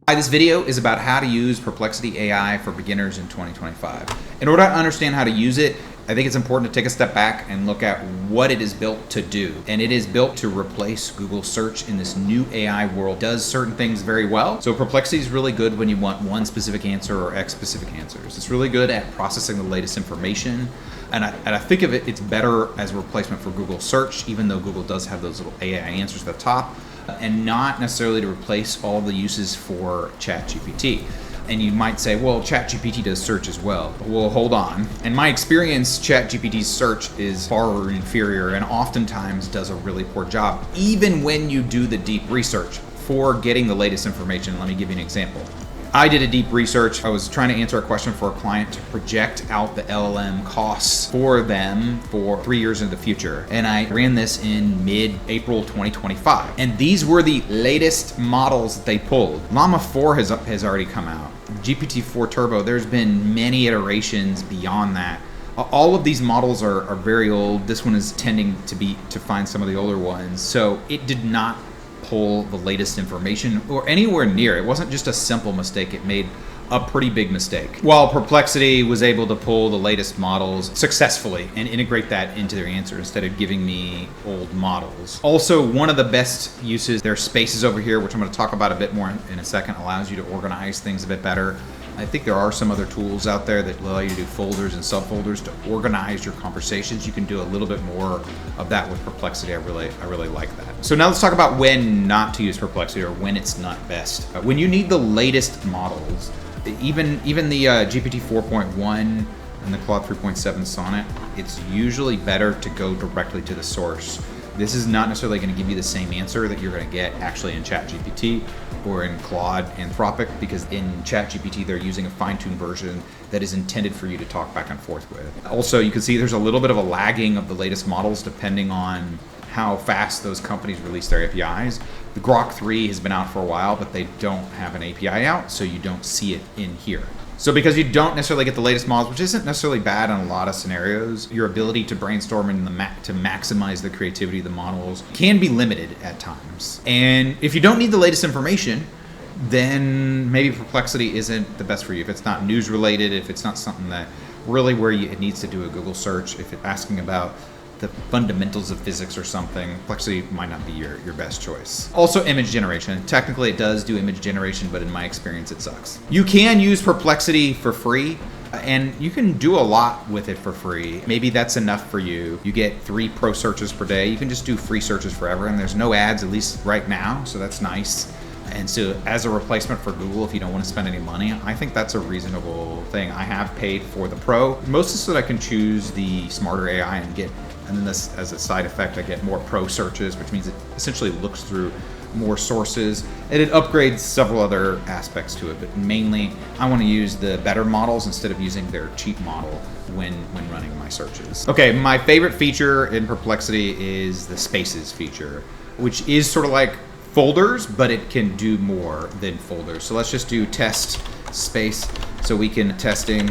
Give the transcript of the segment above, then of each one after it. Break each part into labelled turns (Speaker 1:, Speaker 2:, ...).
Speaker 1: Hi, this video is about how to use Perplexity AI for beginners in 2025. In order to understand how to use it, I think it's important to take a step back and look at what it is built to do. And it is built to replace Google search in this new AI world. It does certain things very well. So Perplexity is really good when you want one specific answer or X specific answers. It's really good at processing the latest information. And I think of it, it's better as a replacement for Google search, even though Google does have those little AI answers at the top, and not necessarily to replace all the uses for ChatGPT. And you might say, well, ChatGPT does search as well. Well, hold on. In my experience, ChatGPT's search is far inferior and oftentimes does a really poor job, even when you do the deep research for getting the latest information. Let me give you an example. I did a deep research. I was trying to answer a question for a client to project out the LLM costs for them for 3 years into the future. And I ran this in mid-April 2025. And these were the latest models that they pulled. Llama 4 has already come out. GPT-4 Turbo, there's been many iterations beyond that. All of these models are very old. This one is tending to find some of the older ones. So it did not pull the latest information or anywhere near. It wasn't just a simple mistake. It made a pretty big mistake. While Perplexity was able to pull the latest models successfully and integrate that into their answer instead of giving me old models. Also, one of the best uses, their spaces over here, which I'm going to talk about a bit more in a second, allows you to organize things a bit better. I think there are some other tools out there that allow you to do folders and subfolders to organize your conversations. You can do a little bit more of that with Perplexity. I really like that. So now let's talk about when not to use Perplexity or when it's not best. When you need the latest models, even the GPT 4.1 and the Claude 3.7 Sonnet, it's usually better to go directly to the source. This is not necessarily going to give you the same answer that you're going to get actually in ChatGPT or in Claude Anthropic, because in ChatGPT they're using a fine-tuned version that is intended for you to talk back and forth with. Also, you can see there's a little bit of a lagging of the latest models depending on how fast those companies release their APIs. The Grok 3 has been out for a while, but they don't have an API out, so you don't see it in here. So because you don't necessarily get the latest models, which isn't necessarily bad in a lot of scenarios, your ability to brainstorm and to maximize the creativity of the models can be limited at times. And if you don't need the latest information, then maybe Perplexity isn't the best for you. If it's not news related, if it's not something that really where it needs to do a Google search, if it's asking about the fundamentals of physics or something, Perplexity might not be your best choice. Also, image generation. Technically, it does do image generation, but in my experience, it sucks. You can use Perplexity for free, and you can do a lot with it for free. Maybe that's enough for you. You get 3 pro searches per day. You can just do free searches forever, and there's no ads, at least right now, so that's nice. And so as a replacement for Google, if you don't want to spend any money, I think that's a reasonable thing. I have paid for the Pro, mostly so that I can choose the smarter AI and then this, as a side effect, I get more pro searches, which means it essentially looks through more sources, and it upgrades several other aspects to it. But mainly, I want to use the better models instead of using their cheap model when running my searches. Okay, my favorite feature in Perplexity is the Spaces feature, which is sort of like folders, but it can do more than folders. So let's just do test space so we can testing.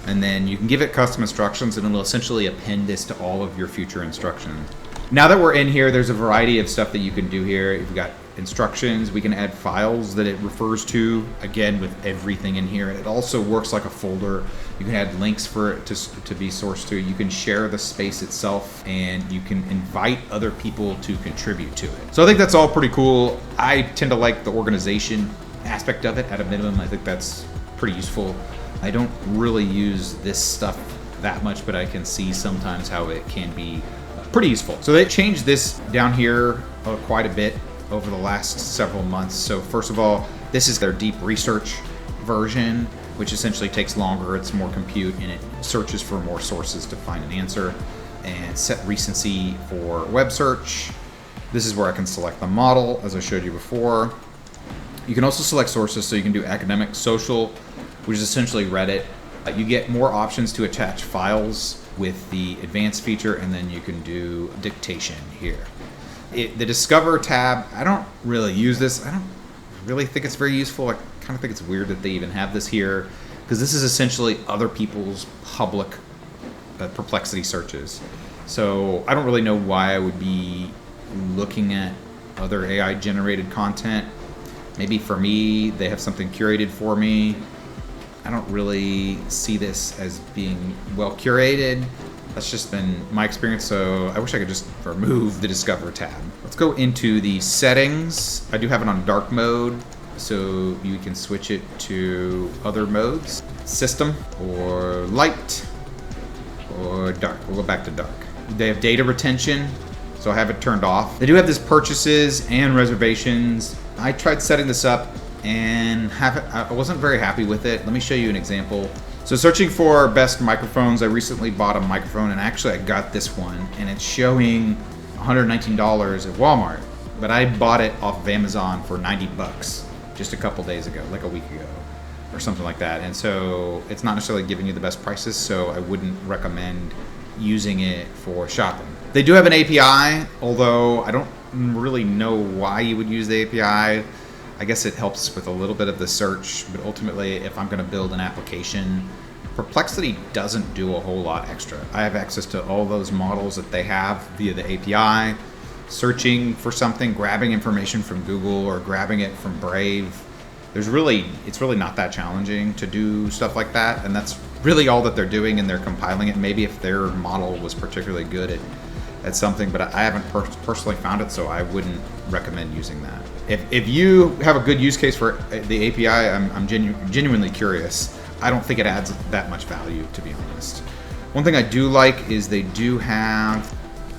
Speaker 1: And then you can give it custom instructions and it'll essentially append this to all of your future instructions. Now that we're in here, there's a variety of stuff that you can do here. If you've got instructions, we can add files that it refers to, again, with everything in here. It also works like a folder. You can add links for it to be sourced to. You can share the space itself, and you can invite other people to contribute to it. So I think that's all pretty cool. I tend to like the organization aspect of it at a minimum. I think that's pretty useful. I don't really use this stuff that much, but I can see sometimes how it can be pretty useful. So they changed this down here quite a bit over the last several months. So first of all, this is their deep research version, which essentially takes longer. It's more compute and it searches for more sources to find an answer. And set recency for web search. This is where I can select the model, as I showed you before. You can also select sources, so you can do academic, social, which is essentially Reddit. You get more options to attach files with the advanced feature, and then you can do dictation here. The Discover tab, I don't really use this. I don't really think it's very useful. I kind of think it's weird that they even have this here, because this is essentially other people's public Perplexity searches. So I don't really know why I would be looking at other AI generated content. Maybe for me, they have something curated for me. I don't really see this as being well curated. That's just been my experience, so I wish I could just remove the Discover tab. Let's go into the settings. I do have it on dark mode, so you can switch it to other modes. System, or light, or dark. We'll go back to dark. They have data retention, so I have it turned off. They do have this purchases and reservations. I tried setting this up and I wasn't very happy with it. Let me show you an example. So searching for best microphones, I recently bought a microphone, and actually I got this one, and it's showing $119 at Walmart, but I bought it off of Amazon for 90 bucks just a couple days ago, like a week ago or something like that. And so it's not necessarily giving you the best prices, so I wouldn't recommend using it for shopping. They do have an API, although I don't really know why you would use the API. I guess it helps with a little bit of the search, but ultimately, if I'm going to build an application, Perplexity doesn't do a whole lot extra. I have access to all those models that they have via the API, searching for something, grabbing information from Google or grabbing it from Brave. It's really not that challenging to do stuff like that, and that's really all that they're doing, and they're compiling it. Maybe if their model was particularly good at something, but I haven't personally found it, so I wouldn't recommend using that. If you have a good use case for the API, I'm genuinely curious. I don't think it adds that much value, to be honest. One thing I do like is they do have,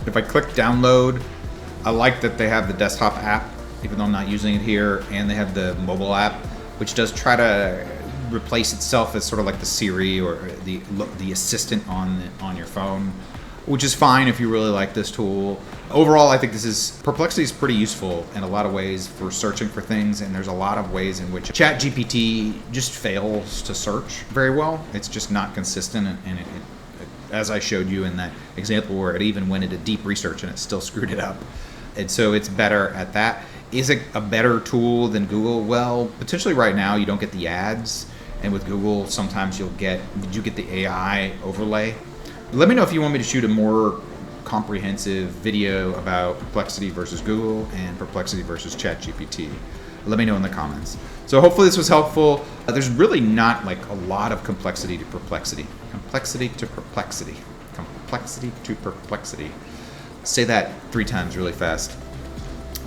Speaker 1: if I click download, I like that they have the desktop app, even though I'm not using it here, and they have the mobile app, which does try to replace itself as sort of like the Siri or the assistant on your phone, which is fine if you really like this tool. Overall, I think Perplexity is pretty useful in a lot of ways for searching for things, and there's a lot of ways in which ChatGPT just fails to search very well. It's just not consistent, and it, as I showed you in that example where it even went into deep research and it still screwed it up. And so it's better at that. Is it a better tool than Google? Well, potentially right now you don't get the ads, and with Google sometimes you get the AI overlay. Let me know if you want me to shoot a more comprehensive video about Perplexity versus Google and Perplexity versus ChatGPT. Let me know in the comments. So hopefully this was helpful. There's really not like a lot of complexity to perplexity. Complexity to perplexity. Complexity to perplexity. Say that 3 times really fast.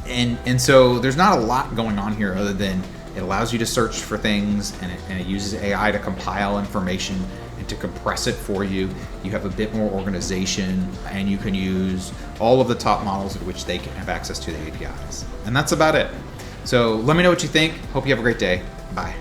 Speaker 1: And so there's not a lot going on here other than it allows you to search for things, and it uses AI to compile information and to compress it for you. You have a bit more organization, and you can use all of the top models at which they can have access to the APIs. And that's about it. So let me know what you think. Hope you have a great day. Bye.